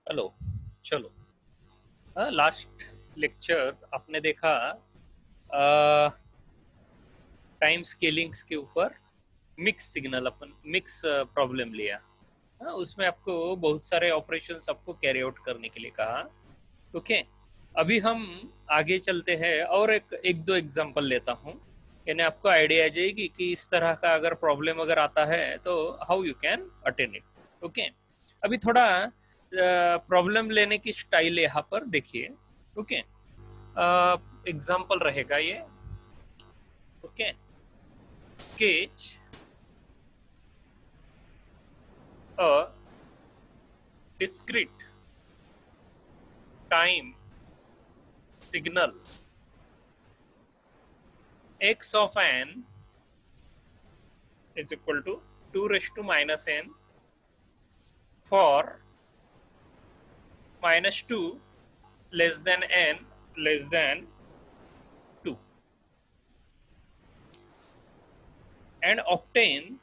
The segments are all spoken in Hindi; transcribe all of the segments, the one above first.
हेलो। चलो, लास्ट लेक्चर आपने देखा टाइम स्केलिंग्स के ऊपर। मिक्स सिग्नल अपन मिक्स प्रॉब्लम लिया। उसमें आपको बहुत सारे ऑपरेशंस आपको कैरी आउट करने के लिए कहा। ओके, अभी हम आगे चलते हैं और एक एक दो एग्जांपल लेता हूँ, यानी आपको आइडिया आ जाएगी कि इस तरह का अगर प्रॉब्लम अगर आता है तो how you can attend it. Okay, अभी थोड़ा प्रॉब्लम लेने की स्टाइल यहाँ पर देखिए। ओके, एग्जांपल रहेगा ये। Okay, sketch a discrete time signal x of n is equal to 2 raised to minus n for minus 2 less than n less than 2, and obtain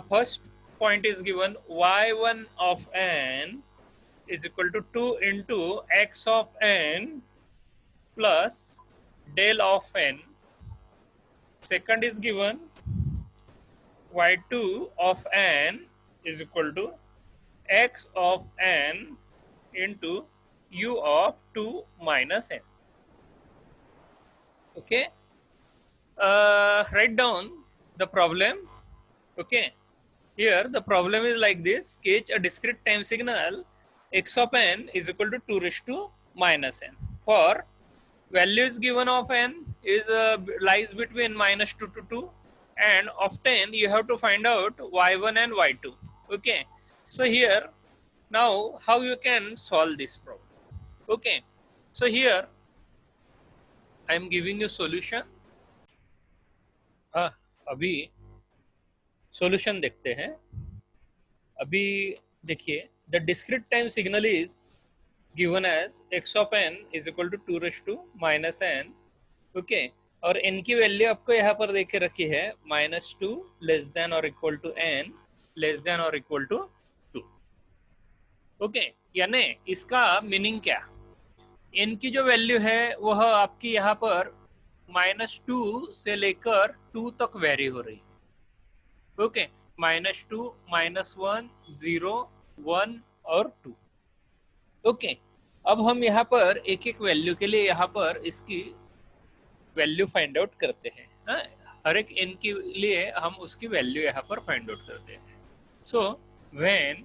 first point is given y1 of n is equal to 2 into x of n plus del of n. Second is given y2 of n is equal to x of n into u of 2 minus n. Okay, write down the problem. Okay, here the problem is like this: sketch a discrete time signal x of n is equal to 2 raised to minus n for values given of n is lies between minus 2 to 2, and of 10 you have to find out y1 and y2. Okay, so here now how you can solve this problem. Okay, so here I am giving you solution. अभी सॉल्यूशन देखते हैं। अभी देखिए, the discrete time signal is given as x of n is equal to 2 raised to minus n. Okay, और n की वैल्यू आपको यहाँ पर देखे रखी है -2 लेस देन और equal to n less than और इक्वल टू 2। ओके, यानी इसका मीनिंग क्या, n की जो वैल्यू है वह आपकी यहाँ पर -2 से लेकर 2 तक वेरी हो रही है। ओके, -2 -1 0 1 और 2। ओके, अब हम यहाँ पर एक एक वैल्यू के लिए यहाँ पर इसकी वैल्यू फाइंड आउट करते हैं। हर एक n के लिए हम उसकी वैल्यू यहाँ पर फाइंड आउट करते हैं। So when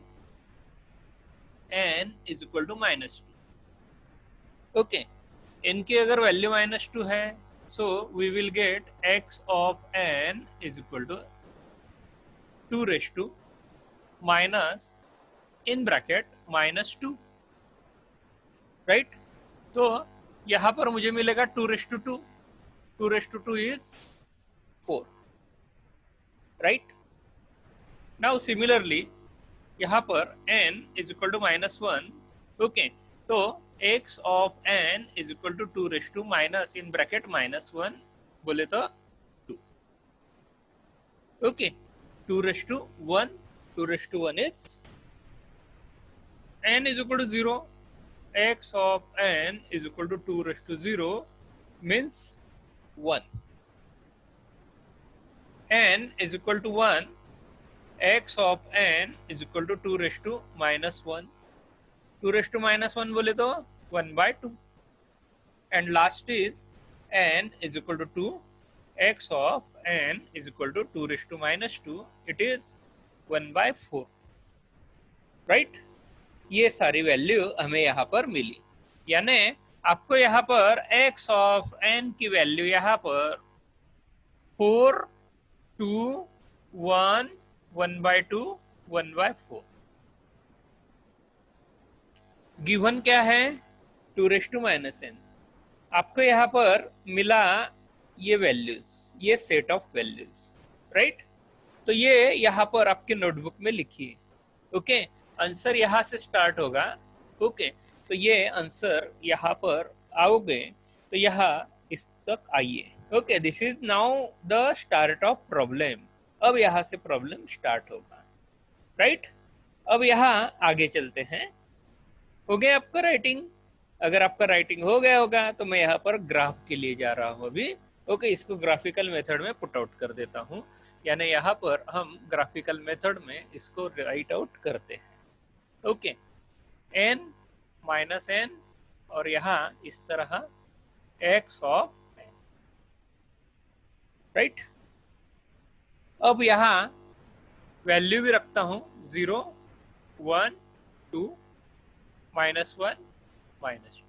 n is equal to -2, okay, n की अगर वैल्यू -2 है, so we will get x of n is equal to 2 raise to minus in bracket -2, right. तो यहाँ पर मुझे मिलेगा 2 raise to 2, 2 raise to 2 is 4, right. Now similarly यहाँ पर n is equal to -1, okay, तो x of n is equal to 2 raise to minus in bracket -1 बोले तो 2, okay, 2 raise to 1, 2 raise to 1 is n is equal to 0, x of n is equal to 2 raised to 0 means 1, n is equal to 1, x of n is equal to 2 raised to -1, 2 raised to -1 बोले तो 1 by 2, and last is n is equal to 2, x of n is equal to 2 raised to -2, it is 1 by 4, right। ये सारी वैल्यू हमें यहाँ पर मिली, यानी आपको यहाँ पर x ऑफ n की वैल्यू यहाँ पर 4 2 1 1 by 2 1 by 4 गिवन क्या है 2 रेज टू -n। आपको यहाँ पर मिला ये वैल्यूज, ये सेट ऑफ वैल्यूज, राइट। तो ये यहाँ पर आपके नोटबुक में लिखिए। ओके, आंसर यहाँ से स्टार्ट होगा। ओके, तो ये आंसर यहाँ पर आओगे तो यहाँ इस तक आइए। Okay, this is now the start of problem. अब यहां से प्रॉब्लम स्टार्ट होगा, राइट। अब यहां आगे चलते हैं। हो गया आपका राइटिंग? अगर आपका राइटिंग हो गया होगा तो मैं यहाँ पर ग्राफ के लिए जा रहा हूँ अभी। ओके, इसको ग्राफिकल मेथड में पुट आउट कर देता हूँ, यानी यहाँ पर हम ग्राफिकल मेथड में इसको राइट आउट करते हैं। ओके, n माइनस एन और यहाँ इस तरह x ऑफ n, राइट। अब यहाँ वैल्यू भी रखता हूँ 0 1 2 -1 -2।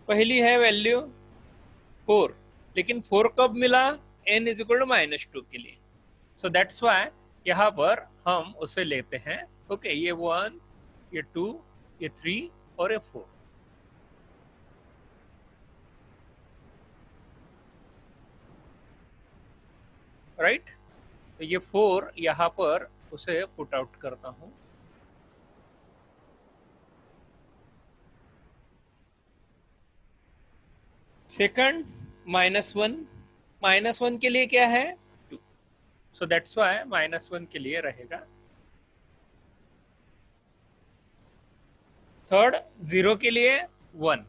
पहली है वैल्यू 4, लेकिन 4 कब मिला? n इज इक्वल टू -2 के लिए। सो दैट्स वाई यहाँ पर हम उसे लेते हैं। ओके, ये 1, ये 2, ये 3 और ये 4, राइट। तो ये 4 यहाँ पर उसे पुट आउट करता हूँ। सेकंड -1 के लिए क्या है? 2। सो दैट्स वाई -1 के लिए रहेगा। थर्ड 0 के लिए 1,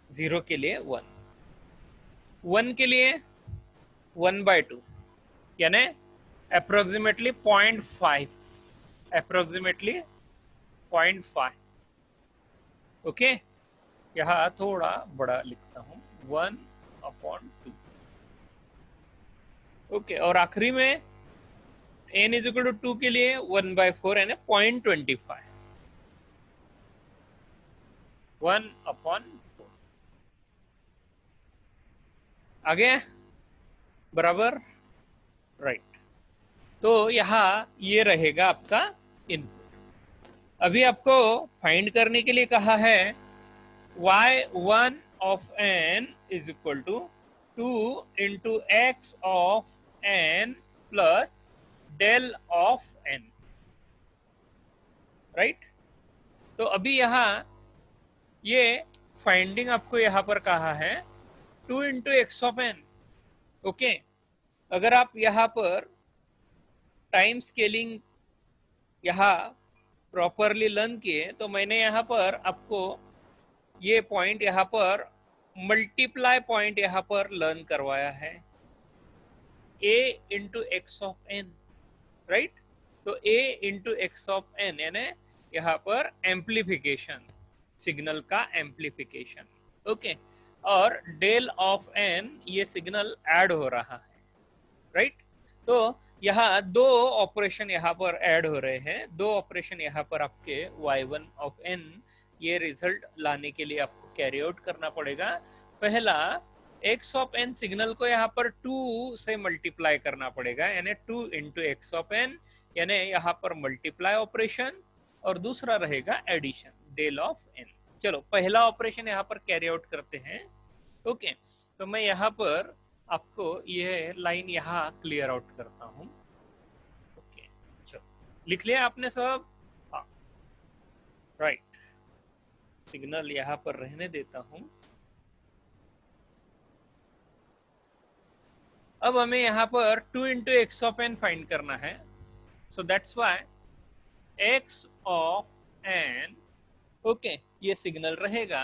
0 के लिए 1, 1 के लिए 1/2, यानी अप्रोक्सीमेटली 0.5, अप्रोक्सीमेटली 0.5। ओके, यहाँ थोड़ा बड़ा लिखता हूँ 1/2। ओके, और आखिरी में n इज इक्वल टू 2 के लिए 1/4 यानी 0.25, 1/4। आगे बराबर, राइट। तो यहाँ ये रहेगा आपका इनपुट। अभी आपको फाइंड करने के लिए कहा है y1 of n is equal to 2 into x of n plus del of n, right. तो अभी यहाँ ये फाइंडिंग आपको यहाँ पर कहा है 2 into x of n। Okay, अगर आप यहाँ पर टाइम स्केलिंग यहाँ प्रॉपरली लर्न किए तो मैंने यहाँ पर आपको ये पॉइंट यहाँ पर मल्टीप्लाई पॉइंट यहाँ पर लर्न करवाया है, a into x of n, right. तो a into x of n यानी यहाँ पर एम्प्लीफिकेशन, सिग्नल का एम्प्लीफिकेशन। ओके, और डेल ऑफ n ये सिग्नल ऐड हो रहा है, राइट। तो यहाँ दो ऑपरेशन यहाँ पर ऐड हो रहे हैं, दो ऑपरेशन यहाँ पर आपके y1 ऑफ n ये रिजल्ट लाने के लिए आपको कैरी आउट करना पड़ेगा। पहला x ऑफ n सिग्नल को यहाँ पर 2 से मल्टीप्लाई करना पड़ेगा, यानी 2 इंटू एक्स ऑफ n, यानी यहाँ पर मल्टीप्लाई ऑपरेशन, और दूसरा रहेगा एडिशन, डेल ऑफ n। चलो पहला ऑपरेशन यहाँ पर कैरी आउट करते हैं। ओके, तो मैं यहाँ पर आपको यह लाइन यहाँ क्लियर आउट करता हूँ। ओके, चलो लिख लिया आपने सब? हाँ, राइट। सिग्नल यहाँ पर रहने देता हूँ। अब हमें यहाँ पर 2 into x of n find करना है। So that's why x of n, okay, ये सिग्नल रहेगा।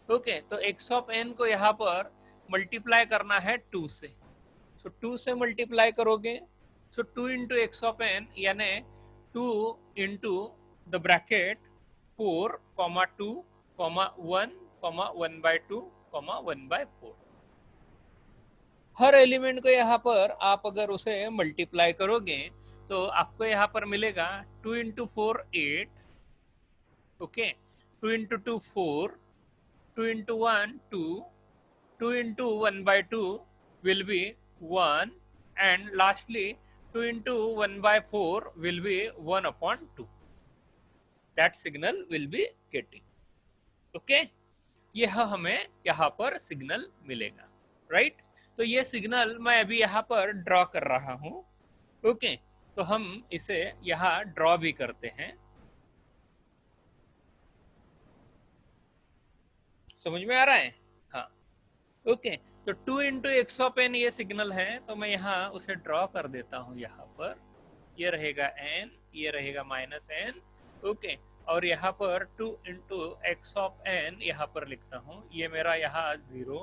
ओके, तो x ऑफ n को यहाँ पर मल्टीप्लाई करना है 2 से। सो 2 से मल्टीप्लाई करोगे, सो 2 इंटू एक्स ऑफ n यानी 2 into the bracket 4, 2, 1, 1/2, 1/4। Her element को यहाँ पर आप अगर उसे मल्टीप्लाई करोगे तो आपको यहाँ पर मिलेगा 2 into 4 8, okay, 2 into 2 4, 2 into 1 2, 2 into 1/2 will be 1, and lastly 2 into 1/4 will be 1/2. That signal will be getting. Okay, यह हमें यहाँ पर सिग्नल मिलेगा, राइट। तो ये सिग्नल मैं अभी यहाँ पर ड्रॉ कर रहा हूँ। ओके, तो हम इसे यहाँ ड्रॉ भी करते हैं। समझ में आ रहा है? हाँ, ओके, तो 2 इंटू एक्स ऑफ एन ये सिग्नल है, तो मैं यहाँ उसे ड्रॉ कर देता हूँ। यहाँ पर ये रहेगा n, ये रहेगा माइनस n। ओके, और यहाँ पर 2 इंटू एक्स ऑफ n यहाँ पर लिखता हूँ। ये मेरा यहाँ 0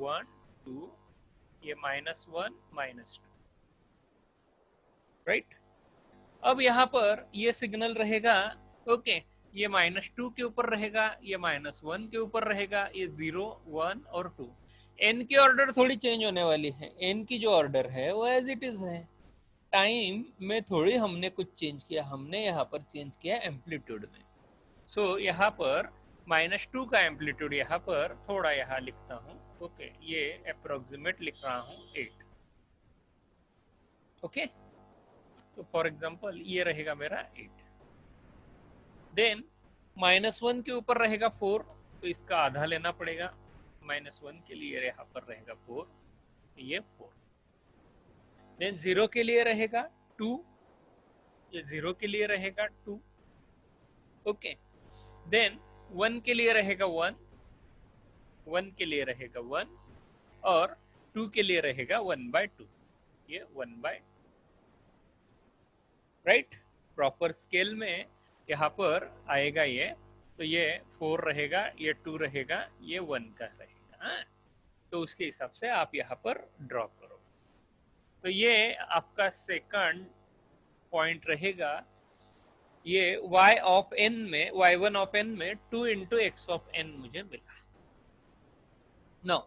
1 2, ये -1 -2, राइट। अब यहाँ पर ये सिग्नल रहेगा। ओके, ये -2 के ऊपर रहेगा, ये -1 के ऊपर रहेगा, ये 0 1 और 2। n की ऑर्डर थोड़ी चेंज होने वाली है, n की जो ऑर्डर है वो एज इट इज है। टाइम में थोड़ी हमने कुछ चेंज किया, हमने यहाँ पर चेंज किया एम्पलीट्यूड में। सो यहाँ पर -2 का एम्पलीट्यूड यहाँ पर थोड़ा यहाँ लिखता हूँ। ओके, ये अप्रोक्सीमेट लिख रहा हूँ 8। ओके, तो फॉर एग्जांपल ये रहेगा मेरा 8। देन -1 के ऊपर रहेगा 4, तो इसका आधा लेना पड़ेगा। -1 के लिए यहाँ पर रहेगा 4, ये 4। देन 0 के लिए रहेगा 2, ये 0 के लिए रहेगा 2। ओके, देन 1 के लिए रहेगा 1, 1 के लिए रहेगा 1, और 2 के लिए रहेगा 1/2, ये 1/2, राइट। प्रॉपर स्केल में यहाँ पर आएगा ये, तो ये 4 रहेगा, ये 2 रहेगा, ये 1 का रहेगा। तो उसके हिसाब से आप यहाँ पर ड्रॉ करो। तो ये आपका सेकंड पॉइंट रहेगा। ये y ऑफ n में, y1 ऑफ n में 2 इंटू एक्स ऑफ n मुझे मिला। नो,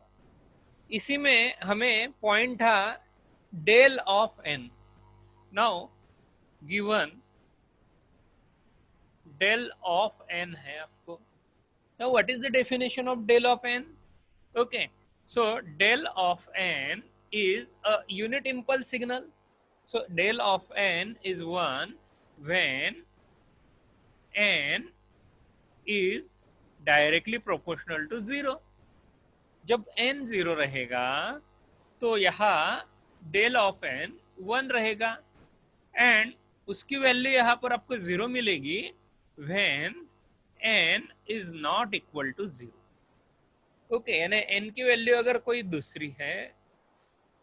इसी में हमें पॉइंट था del of n। Now given del of n है आपको। Now what is the definition of del of n? Okay, so del of n is a unit impulse signal. So del of n is 1 when n is directly proportional to 0. जब n 0 रहेगा तो यहाँ del of n 1 रहेगा, एंड उसकी वैल्यू यहाँ पर आपको 0 मिलेगी when n is not equal to 0. Okay, यानी n की वैल्यू अगर कोई दूसरी है,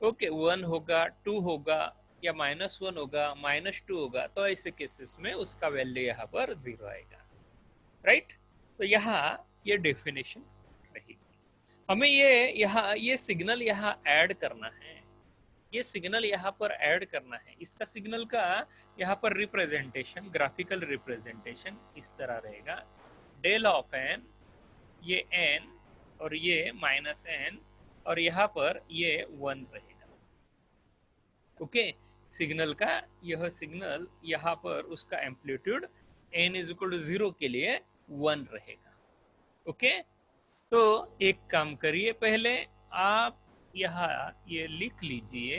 ओके, 1 होगा, 2 होगा, या -1 होगा, -2 होगा, तो ऐसे केसेस में उसका वैल्यू यहाँ पर 0 आएगा, राइट। तो यहाँ ये डेफिनेशन रहेगी। हमें ये सिग्नल यहाँ ऐड करना है, ये सिग्नल यहाँ पर ऐड करना है। इसका सिग्नल का यहाँ पर रिप्रेजेंटेशन, ग्राफिकल रिप्रेजेंटेशन इस तरह रहेगा। डेल ऑफ n, ये n और ये -n, और यहाँ पर ये 1 रहेगा। ओके, सिग्नल का यह सिग्नल यहाँ पर उसका amplitude n is equal to 0 के लिए 1 रहेगा। ओके, तो एक काम करिए, पहले आप यहाँ ये लिख लीजिए।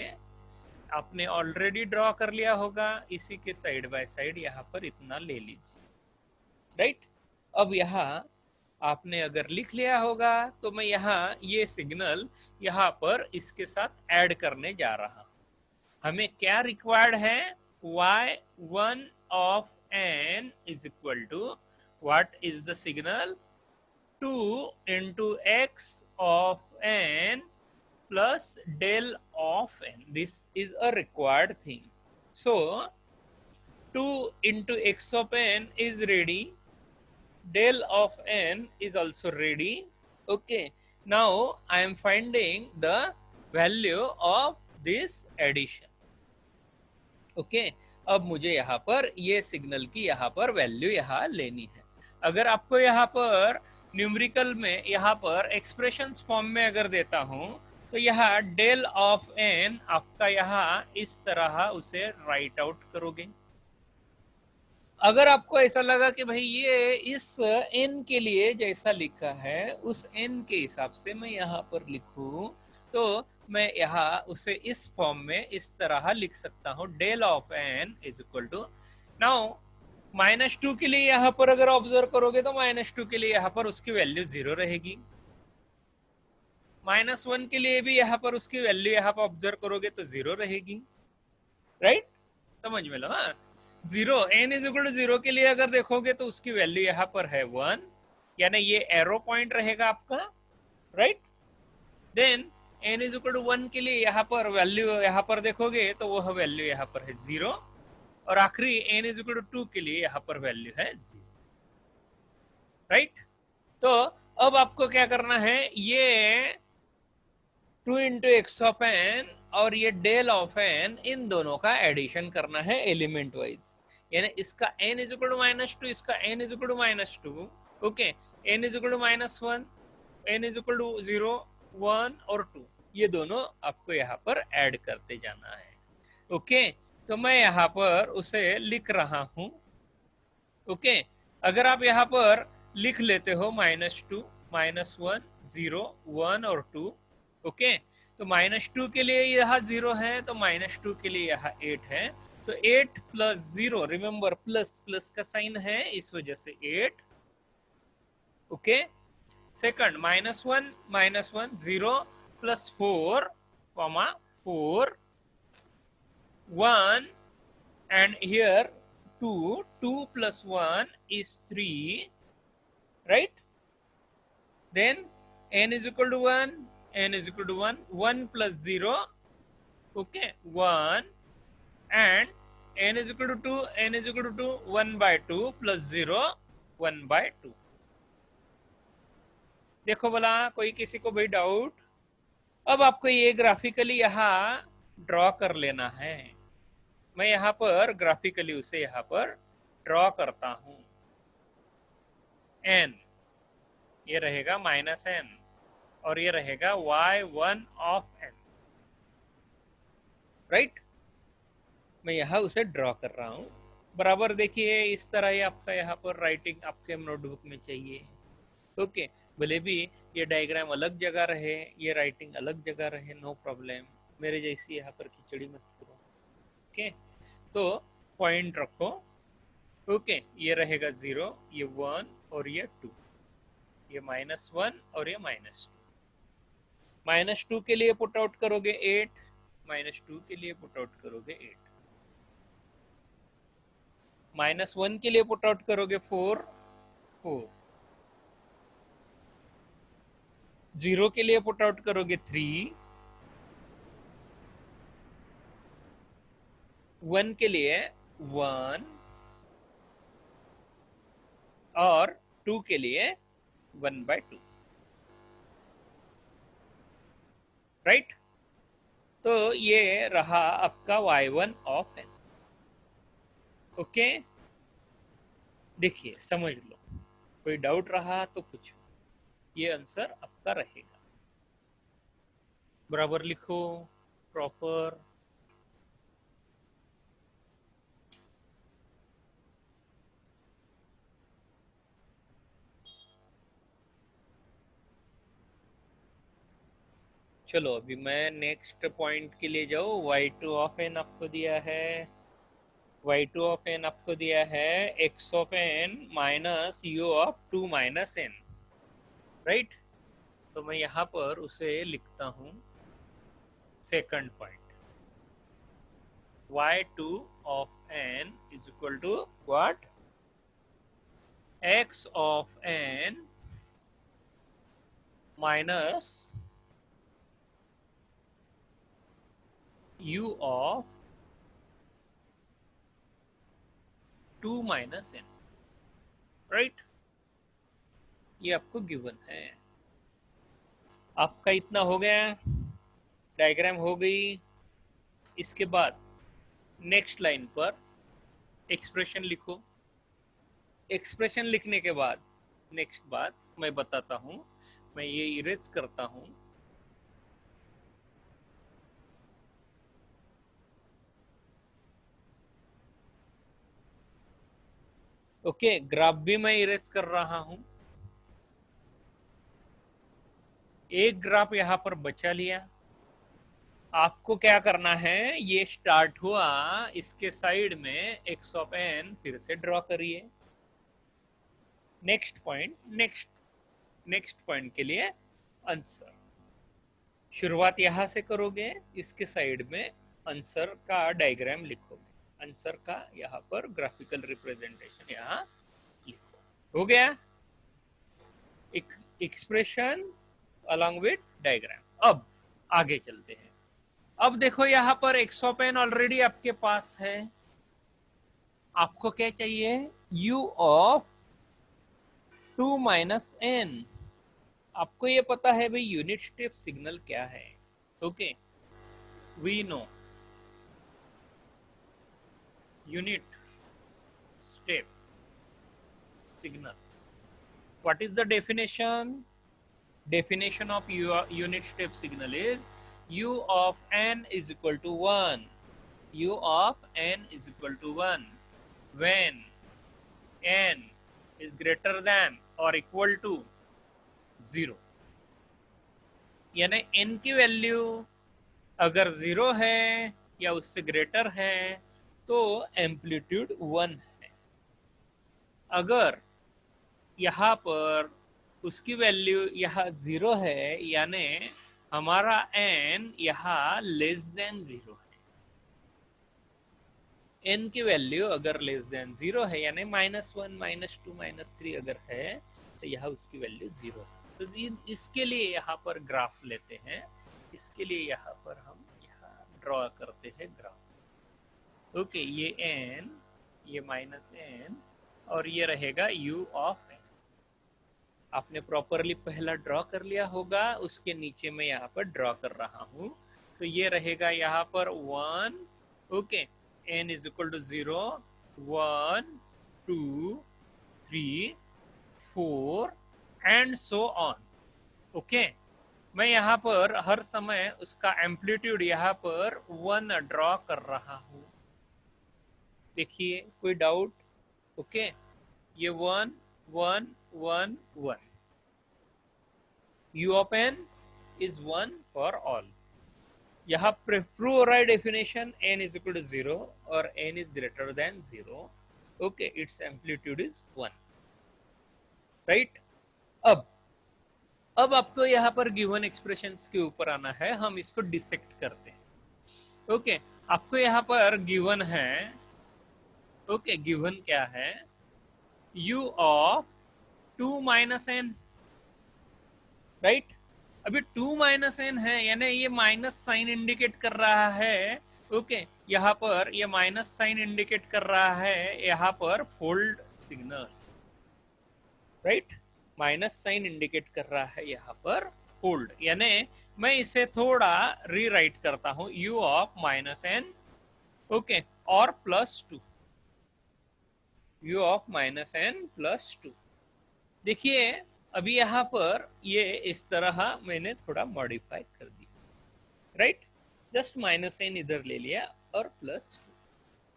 आपने ऑलरेडी ड्रॉ कर लिया होगा, इसी के साइड बाय साइड यहाँ पर इतना ले लीजिए, राइट। अब यहाँ आपने अगर लिख लिया होगा तो मैं यहाँ ये सिग्नल यहाँ पर इसके साथ ऐड करने जा रहा हूँ। हमें क्या रिक्वायर्ड है? y1 of n is equal to, what is the signal? 2 into x of n plus del of n. This is a required thing. So 2 into x of n is ready, del of n is also ready. Okay, now I am finding the value of this addition. Okay, अब मुझे यहाँ पर ये सिग्नल की यहाँ पर वैल्यू यहाँ लेनी है। अगर आपको यहाँ पर न्यूमेरिकल में यहाँ पर एक्सप्रेशंस फॉर्म में अगर देता हूँ, तो यहाँ डेल ऑफ n आपका यहाँ इस तरह उसे राइट आउट करोगे। अगर आपको ऐसा लगा कि भाई ये इस n के लिए जैसा लिखा है उस n के हिसाब से मैं यहाँ पर लिखूं, तो मैं यहाँ उसे इस फॉर्म में इस तरह लिख सकता हूँ। Del of n is equal to, now -2 के लिए यहाँ पर अगर ऑब्जर्व करोगे तो -2 के लिए यहाँ पर उसकी वैल्यू 0 रहेगी। -1 के लिए भी यहाँ पर उसकी वैल्यू यहाँ पर ऑब्जर्व करोगे तो 0 रहेगी, राइट। समझ में लो। हाँ, 0 n इज इक्वल टू 0 के लिए अगर देखोगे तो उसकी वैल्यू यहाँ पर है 1, यानी ये एरो पॉइंट रहेगा आपका, right. Then n is equal to 1 के लिए यहाँ पर वैल्यू, यहाँ पर देखोगे तो वह वैल्यू यहाँ पर है 0, और आखिरी n इज इक्वल टू 2 के लिए यहाँ पर वैल्यू है 0, राइट। तो अब आपको क्या करना है, ये 2 इंटू एक्स ऑफ एन और ये डेल ऑफ एन, इन दोनों का एडिशन करना है एलिमेंट वाइज, यानी इसका n इज इक्वल टू -2, इसका n is equal to -2, okay, n is equal to -1, n is equal to 0, 1 और 2, ये दोनों आपको यहाँ पर ऐड करते जाना है, ओके। तो मैं यहाँ पर उसे लिख रहा हूँ, ओके। अगर आप यहाँ पर लिख लेते हो -2, -1, 0, 1 और 2, ओके, तो -2 के लिए यहाँ 0 है, तो -2 के लिए यहाँ 8 है, तो 8 प्लस 0, रिमेंबर प्लस प्लस का साइन है, इस वजह से 8, okay. Second -1, -1, 0 plus 4, 4, 1, and here 2 plus 1 is 3, right? Then n is equal to 1, n is equal to 1, 1 plus 0, okay, 1, and n is equal to 2, n is equal to 2, 1 by 2 plus 0, 1 by 2. देखो भला कोई किसी को भी डाउट? अब आपको ये ग्राफिकली यहाँ ड्रॉ कर लेना है, मैं यहाँ पर ग्राफिकली उसे यहाँ पर ड्रॉ करता हूं। n ये रहेगा -n और ये रहेगा y1 ऑफ n, राइट। मैं यहाँ उसे ड्रॉ कर रहा हूं, बराबर देखिए इस तरह ही आपका यहाँ पर राइटिंग आपके नोटबुक में चाहिए, ओके। भले भी ये डायग्राम अलग जगह रहे, ये राइटिंग अलग जगह रहे, नो प्रॉब्लम, मेरे जैसी यहाँ पर खिचड़ी मत करो, ओके। तो पॉइंट रखो, ओके, ये रहेगा 0, ये 1 और ये 2, ये -1 और ये -2, -2 के लिए पुट आउट करोगे 8, -2 के लिए पुट आउट करोगे 8, -1 के लिए पुट आउट करोगे 4, 0 के लिए पुट आउट करोगे 3, 1 के लिए 1 और 2 के लिए 1 by 2, राइट। तो ये रहा आपका y1 ऑफ n, ओके। देखिए समझ लो, कोई डाउट रहा तो पूछो, ये आंसर आपका रहेगा, बराबर लिखो प्रॉपर। चलो अभी मैं नेक्स्ट पॉइंट के लिए जाऊँ। y2 ऑफ n आपको दिया है, y2 ऑफ n आपको दिया है x of n minus u of 2 minus n, right. तो मैं यहाँ पर उसे लिखता हूँ second point, y2 of n is equal to what, x of n minus u of 2 minus n, right. ये आपको गिवन है, आपका इतना हो गया, डायग्राम हो गई। इसके बाद नेक्स्ट लाइन पर एक्सप्रेशन लिखो, एक्सप्रेशन लिखने के बाद नेक्स्ट बात मैं बताता हूं, मैं ये इरेज करता हूं, ओके। ग्राफ भी मैं इरेज कर रहा हूं, एक ग्राफ यहां पर बचा लिया। आपको क्या करना है, ये स्टार्ट हुआ, इसके साइड में x ऑफ n फिर से ड्रॉ करिए। नेक्स्ट पॉइंट, नेक्स्ट पॉइंट के लिए आंसर शुरुआत यहां से करोगे, इसके साइड में आंसर का डायग्राम लिखोगे, आंसर का यहाँ पर ग्राफिकल रिप्रेजेंटेशन यहाँ लिखो। हो गया, एक एक्सप्रेशन अलॉन्ग विथ डायग्राम। अब आगे चलते हैं। अब देखो यहाँ पर एक्स ऑफ एन ऑलरेडी आपके पास है, आपको क्या चाहिए, u ऑफ 2 माइनस एन। आपको ये पता है भाई यूनिट स्टेप सिग्नल क्या है, okay, we know unit step signal. What is the definition? Definition of unit step signal is u of n is equal to 1. U of n is equal to 1 when n is greater than or equal to 0. यानी n की वैल्यू अगर 0 है या उससे ग्रेटर है तो एम्पलीट्यूड 1 है। अगर यहाँ पर उसकी वैल्यू यहाँ 0 है यानी हमारा n यहाँ लेस देन 0 है। n की वैल्यू अगर लेस देन 0 है यानी -1 -2 -3 अगर है तो यहाँ उसकी वैल्यू 0 है। तो इसके लिए यहाँ पर ग्राफ लेते हैं, इसके लिए यहाँ पर हम यहाँ ड्रॉ करते हैं ग्राफ। ओके, ये n, ये -n और ये रहेगा u ऑफ n। आपने प्रॉपरली पहला ड्रॉ कर लिया होगा, उसके नीचे मैं यहाँ पर ड्रॉ कर रहा हूँ। तो ये रहेगा यहाँ पर 1, okay, n is equal to 0, 1 2 3 4 and so on. Okay, मैं यहाँ पर हर समय उसका एम्पलीट्यूड यहाँ पर 1 ड्रॉ कर रहा हूँ। देखिए, कोई डाउट? ओके, ये 1 1 1 1। u of n is 1 for all। यहाँ प्रूव हो रहा है definition n is equal to 0 और n is greater than 0। Okay, its amplitude is 1, right. अब आपको यहाँ पर गिवन एक्सप्रेशंस के ऊपर आना है, हम इसको डिसेक्ट करते हैं। ओके, आपको यहाँ पर गिवन है, ओके, गिवन क्या है, u of 2 minus n, right. अभी 2 माइनस एन है यानी ये माइनस साइन इंडिकेट कर रहा है। ओके, यहाँ पर ये माइनस साइन इंडिकेट कर रहा है यहाँ पर fold signal, right. Minus sign indicate कर रहा है यहाँ पर फोल्ड, यानी मैं इसे थोड़ा रीराइट करता हूं, u of minus n, okay, और +2, u ऑफ माइनस एन +2। देखिए अभी यहाँ पर ये इस तरह मैंने थोड़ा मॉडिफाई कर दिया, राइट। जस्ट -n इधर ले लिया और +2।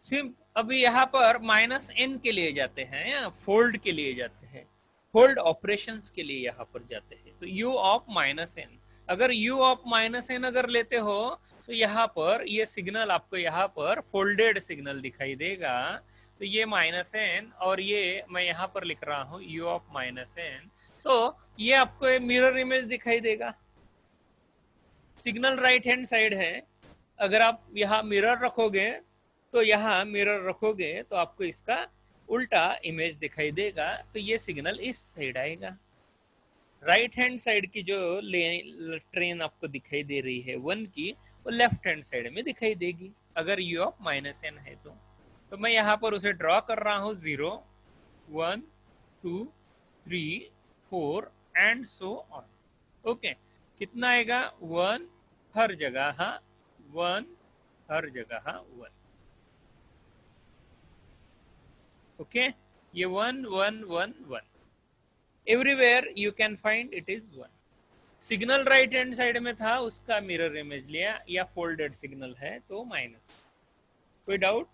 सिर्फ अभी यहाँ पर -n के लिए जाते हैं या फोल्ड के लिए जाते हैं, फोल्ड ऑपरेशंस के लिए यहाँ पर जाते हैं। तो u ऑफ -n, अगर u ऑफ -n अगर लेते हो तो यहाँ पर ये सिग्नल आपको यहाँ पर फोल्डेड सिग्नल दिखाई देगा। तो ये -n और ये मैं यहाँ पर लिख रहा हूँ u ऑफ -n, तो ये आपको मिरर इमेज दिखाई देगा। सिग्नल राइट हैंड साइड है, अगर आप यहाँ मिरर रखोगे तो यहाँ मिरर रखोगे तो आपको इसका उल्टा इमेज दिखाई देगा। तो ये सिग्नल इस साइड आएगा। राइट हैंड साइड की जो ट्रेन आपको दिखाई दे रही है 1 की, वो लेफ्ट हैंड साइड में दिखाई देगी अगर u ऑफ -n है तो मैं यहाँ पर उसे ड्रॉ कर रहा हूँ 0 1 2 3 4 एंड सो ऑन। ओके, कितना आएगा 1 हर जगह 1 हर जगह 1। ओके, ये 1 1 1 1 everywhere you can find it is 1। Signal right hand side में था, उसका मिरर इमेज लिया, या फोल्डेड सिग्नल है तो माइनस। कोई डाउट?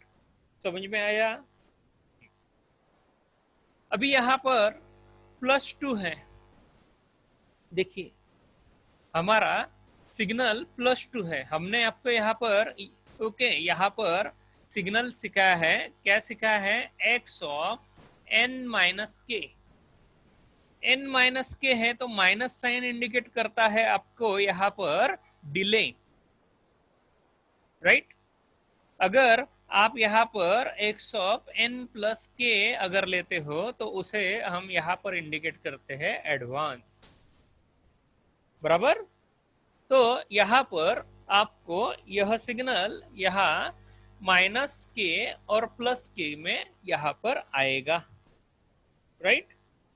समझ में आया? अभी यहाँ पर +2 है। देखिए हमारा सिग्नल +2 है। हमने आपको यहाँ पर ओके यहाँ पर सिग्नल सिखाया है, क्या सिखाया है, x ऑफ n-k। n-k है तो माइनस साइन इंडिकेट करता है आपको यहाँ पर डिले, राइट। अगर आप यहाँ पर x ऑफ n+k अगर लेते हो तो उसे हम यहाँ पर इंडिकेट करते हैं एडवांस, बराबर। तो यहाँ पर आपको यह सिग्नल यहाँ माइनस के और प्लस के में यहाँ पर आएगा, राइट।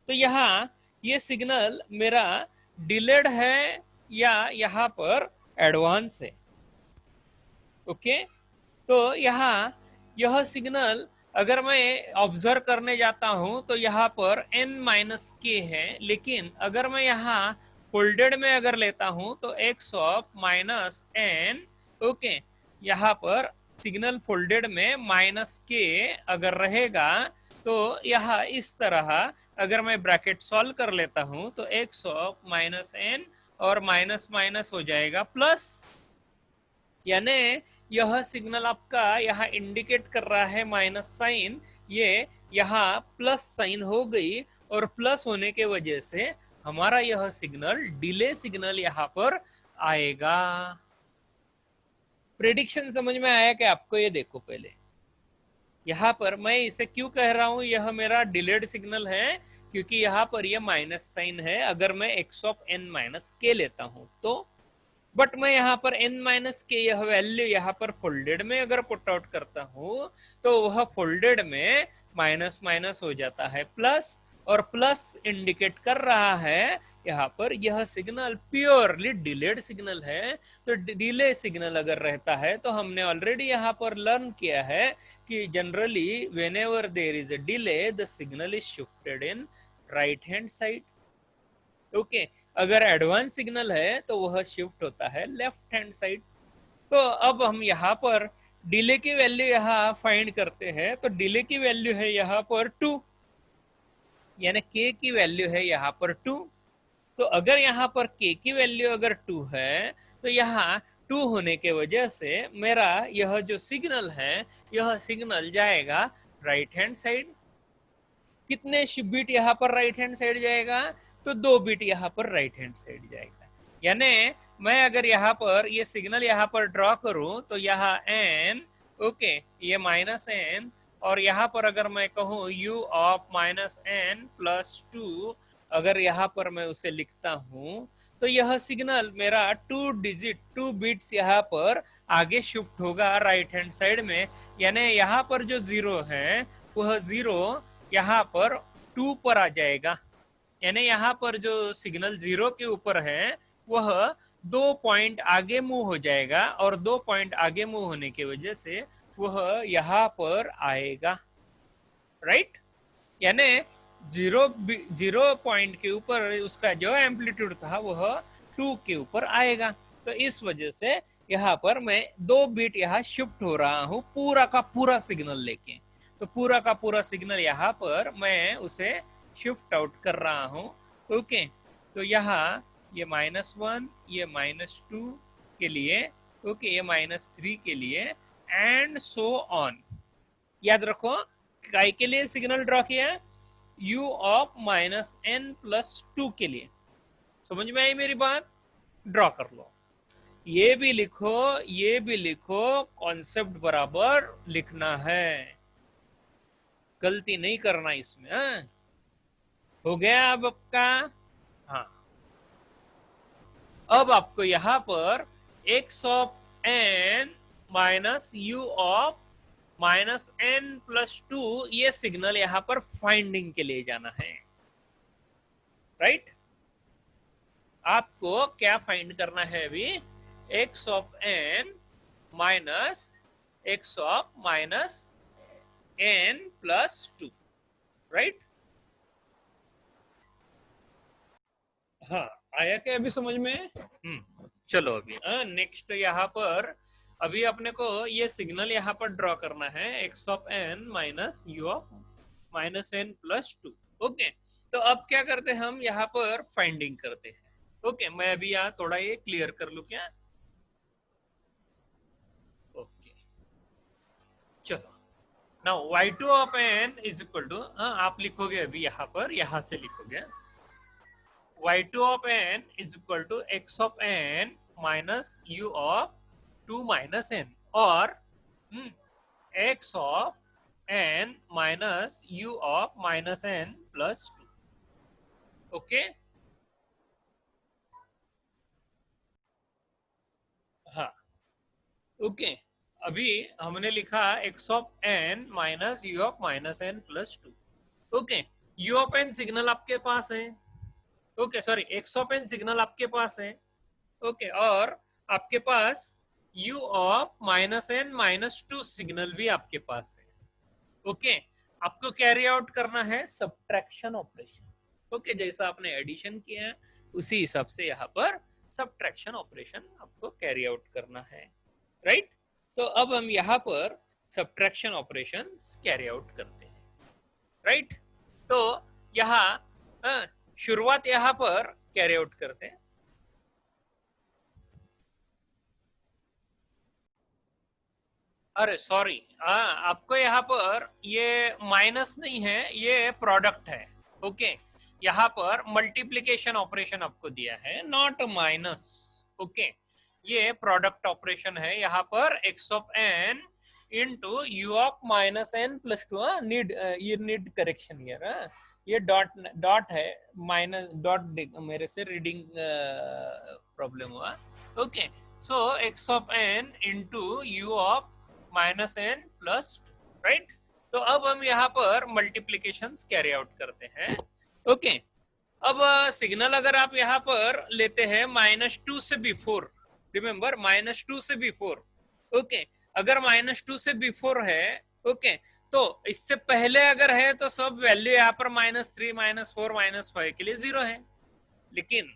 तो यहाँ ये सिग्नल मेरा डिलेड है या यहाँ पर एडवांस है। ओके, तो यहाँ यह सिग्नल अगर मैं ऑब्जर्व करने जाता हूं तो यहाँ पर n माइनस के है, लेकिन अगर मैं यहाँ फोल्डेड में अगर लेता हूं तो x of minus n, okay, यहाँ पर सिग्नल फोल्डेड में माइनस के अगर रहेगा तो यहाँ इस तरह अगर मैं ब्रैकेट सॉल्व कर लेता हूं तो x ऑफ माइनस एन और माइनस माइनस हो जाएगा प्लस, यानी यह सिग्नल आपका यहाँ इंडिकेट कर रहा है माइनस साइन, ये यहाँ प्लस साइन हो गई और प्लस होने के वजह से हमारा यह सिग्नल डिले सिग्नल यहाँ पर आएगा। प्रेडिक्शन समझ में आया कि आपको? ये देखो पहले यहाँ पर मैं इसे क्यों कह रहा हूं यह मेरा डिलेड सिग्नल है, क्योंकि यहाँ पर यह माइनस साइन है अगर मैं x ऑफ n माइनस के लेता हूं तो, बट मैं यहाँ पर n माइनस के यह वैल्यू यहाँ पर फोल्डेड में अगर पुट आउट करता हूं तो वह फोल्डेड में माइनस माइनस हो जाता है प्लस, और प्लस इंडिकेट कर रहा है यहाँ पर यह सिग्नल प्योरली डिलेड सिग्नल है। तो डिले सिग्नल अगर रहता है तो हमने ऑलरेडी यहाँ पर लर्न किया है कि generally when ever there is a delay the signal is shifted in right hand side. Okay, अगर एडवांस सिग्नल है तो वह शिफ्ट होता है लेफ्ट हैंड साइड। तो अब हम यहाँ पर डिले की वैल्यू यहाँ फाइंड करते हैं, तो डिले की वैल्यू है यहाँ पर 2, यानी k की वैल्यू है यहाँ पर 2। तो अगर यहाँ पर k की वैल्यू अगर 2 है तो यहाँ 2 होने के वजह से मेरा यह जो सिग्नल है यह सिग्नल जाएगा राइट हैंड साइड। कितने बिट यहाँ पर राइट हैंड साइड जाएगा? तो 2 बिट यहाँ पर राइट हैंड साइड जाएगा। यानी मैं अगर यहाँ पर ये सिग्नल यहाँ पर ड्रॉ करूं तो यहाँ n, ओके, ये माइनस n, और यहाँ पर अगर मैं कहूँ u of minus n plus 2 अगर यहाँ पर मैं उसे लिखता हूँ तो यह सिग्नल मेरा 2 डिजिट 2 बिट्स यहाँ पर आगे शिफ्ट होगा राइट हैंड साइड में। यानी यहाँ पर जो 0 है वह 0 यहाँ पर 2 पर आ जाएगा, यानी यहाँ पर जो सिग्नल 0 के ऊपर है वह 2 पॉइंट आगे मूव हो जाएगा, और 2 पॉइंट आगे मूव होने की वजह से वह यहाँ पर आएगा, राइट। यानी 0 पॉइंट के ऊपर उसका जो एम्पलीट्यूड था वह 2 के ऊपर आएगा। तो इस वजह से यहाँ पर मैं 2 बिट यहाँ शिफ्ट हो रहा हूँ पूरा का पूरा सिग्नल लेके। तो पूरा का पूरा सिग्नल यहाँ पर मैं उसे शिफ्ट आउट कर रहा हूँ। ओके, तो यहाँ ये -1, ये -2 के लिए, ओके, ये -3 के लिए, एंड सो ऑन। याद रखो काय के लिए सिग्नल ड्रॉ किया? u ऑफ -n प्लस 2 के लिए। समझ में आई मेरी बात? ड्रॉ कर लो, ये भी लिखो, ये भी लिखो, कॉन्सेप्ट बराबर लिखना है, गलती नहीं करना इसमें। हाँ, हो गया अब आपका? हाँ, अब आपको यहां पर x of n minus u of -n plus 2 ये सिग्नल यहां पर फाइंडिंग के लिए जाना है, राइट। आपको क्या फाइंड करना है अभी? x of n minus x of -n plus 2, right. हाँ, आया क्या अभी समझ में? चलो अभी नेक्स्ट यहाँ पर अभी अपने को ये सिग्नल यहाँ पर ड्रॉ करना है x of n minus u of -n plus 2। Okay, तो अब क्या करते हैं हम यहाँ पर फाइंडिंग करते हैं। ओके, मैं अभी यहाँ थोड़ा ये क्लियर कर लूँ क्या? ओके, चलो, now y2 of n is equal to, आप लिखोगे अभी यहाँ पर, यहाँ से लिखोगे y2 of n is equal to x of n minus u of 2 minus n, और x of n minus u of minus n plus 2। Okay, okay, अभी हमने लिखा x of n minus u of minus n plus two. Okay, u of n signal आपके पास है। Okay sorry, x of n signal आपके पास है। ओके, और आपके पास u of minus n minus two signal भी आपके पास है। ओके, आपको कैरी आउट करना है सब्ट्रैक्शन ऑपरेशन। ओके, जैसा आपने एडिशन किया है उसी हिसाब से यहाँ पर सब्ट्रैक्शन ऑपरेशन आपको कैरी आउट करना है, राइट। तो अब हम यहाँ पर सब्ट्रैक्शन ऑपरेशन कैरी आउट करते हैं, राइट। तो यहाँ शुरुआत यहाँ पर कैरी आउट करते हैं। अरे सॉरी, आपको यहाँ पर ये माइनस नहीं है, ये प्रोडक्ट है। ओके, यहाँ पर मल्टीप्लिकेशन ऑपरेशन आपको दिया है, नॉट माइनस। ओके, ये प्रोडक्ट ऑपरेशन है यहाँ पर x of n into u of minus n plus two. Need, ये नीड करेक्शन हियर। ये डॉट डॉट है, माइनस डॉट मेरे से रीडिंग प्रॉब्लम हुआ। Okay, so x of n into u of minus n plus, right. तो अब हम यहाँ पर मल्टीप्लीकेशन कैरी आउट करते हैं। ओके, अब सिग्नल अगर आप यहाँ पर लेते हैं माइनस टू से बिफोर, रिमेंबर माइनस टू से बिफोर। ओके, अगर माइनस टू से बिफोर है, ओके, तो इससे पहले अगर है तो सब वैल्यू यहाँ पर minus three minus four minus five के लिए जीरो है। लेकिन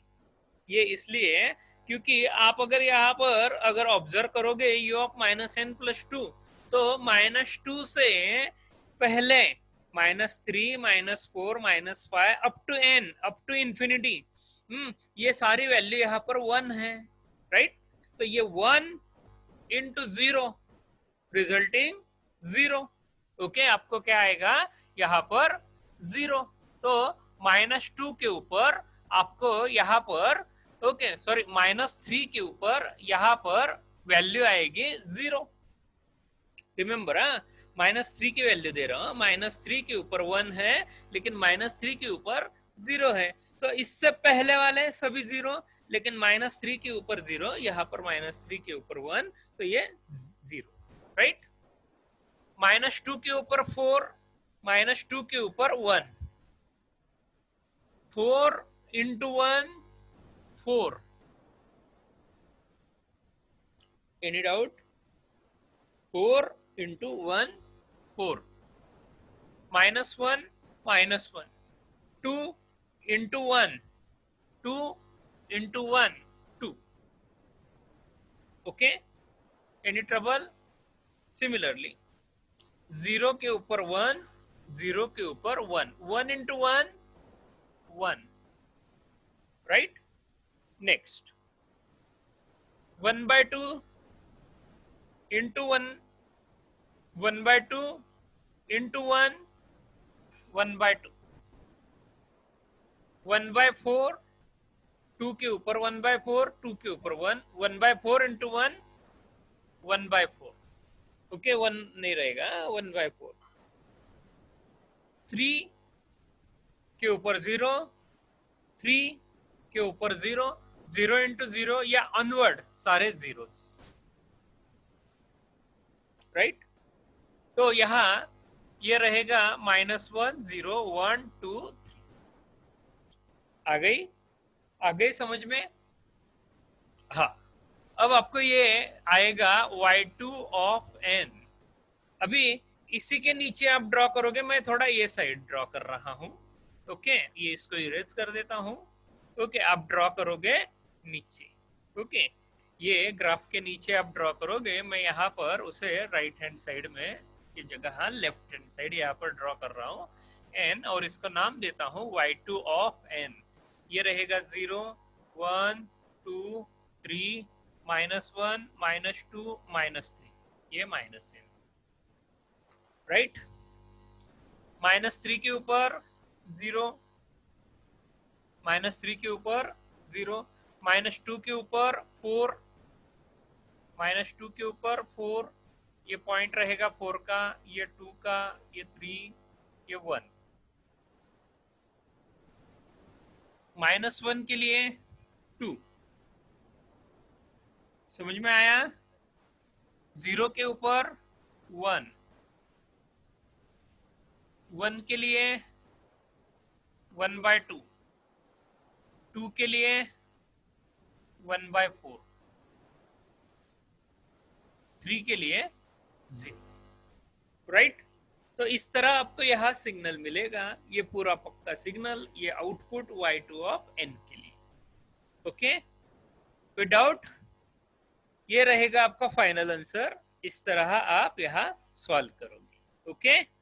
ये इसलिए क्योंकि आप अगर यहाँ पर अगर ऑब्जर्व करोगे u of minus n plus two, तो माइनस टू से पहले minus three minus four minus five up to n, up to infinity, ये सारी वैल्यू यहाँ पर वन है, राइट। तो ये one into zero resulting zero. Okay, आपको क्या आएगा यहाँ पर जीरो। तो माइनस टू के ऊपर आपको यहाँ पर, ओके सॉरी, माइनस थ्री के ऊपर यहाँ पर वैल्यू आएगी जीरो। रिमेंबर, माइनस थ्री की वैल्यू दे रहा हूं, माइनस थ्री के ऊपर वन है लेकिन माइनस थ्री के ऊपर जीरो है। तो इससे पहले वाले सभी जीरो, लेकिन माइनस थ्री के ऊपर जीरो, यहाँ पर माइनस थ्री के ऊपर वन, तो ये जीरो, राइट। माइनस टू के ऊपर फोर, माइनस टू के ऊपर one, four into one four. Any doubt? Four into one four, minus one minus one, two into one two into one two. Okay, any trouble? Similarly zero के ऊपर वन, जीरो के ऊपर one, one into one one, right. Next one by two into one, one by two into one, one by two, one by four, two के ऊपर वन बाय फोर, टू के ऊपर one, one by four into one, one by four. Okay, one नहीं रहेगा, वन बाय फोर। थ्री के ऊपर जीरो, थ्री के ऊपर जीरो, जीरो इंटू जीरो या अनवर्ड सारे जीरो, राइट। तो यहाँ ये रहेगा minus one zero one two three. आ गई? आ गई समझ में? हाँ, अब आपको ये आएगा y2 ऑफ n। अभी इसी के नीचे आप ड्रॉ करोगे, मैं थोड़ा ये साइड ड्रॉ कर रहा हूं। ओके, ये इसको इरेज कर देता हूं। ओके, आप ड्रॉ करोगे नीचे। ओके, ये ग्राफ के नीचे आप ड्रॉ करोगे, मैं यहाँ पर उसे राइट हैंड साइड में की जगह लेफ्ट हैंड साइड यहाँ पर ड्रॉ कर रहा हूँ n, और इसको नाम देता हूँ y2 ऑफ n। ये रहेगा zero one two three, minus one minus two minus three, ये minus n, right. Minus three के ऊपर जीरो, माइनस थ्री के ऊपर जीरो, माइनस टू के ऊपर फोर, माइनस टू के ऊपर फोर, ये पॉइंट रहेगा फोर का, ये टू का, ये थ्री, ये वन। माइनस वन के लिए टू, समझ में आया? 0 के ऊपर 1, 1 के लिए 1/2, 2 के लिए 1/4, 3 के लिए 0, राइट। तो इस तरह आपको यहाँ सिग्नल मिलेगा, ये पूरा पक्का सिग्नल, ये आउटपुट y2 ऑफ n के लिए। ओके, विदाउट, ये रहेगा आपका फाइनल आंसर। इस तरह आप यहाँ सॉल्व करोगे। ओके।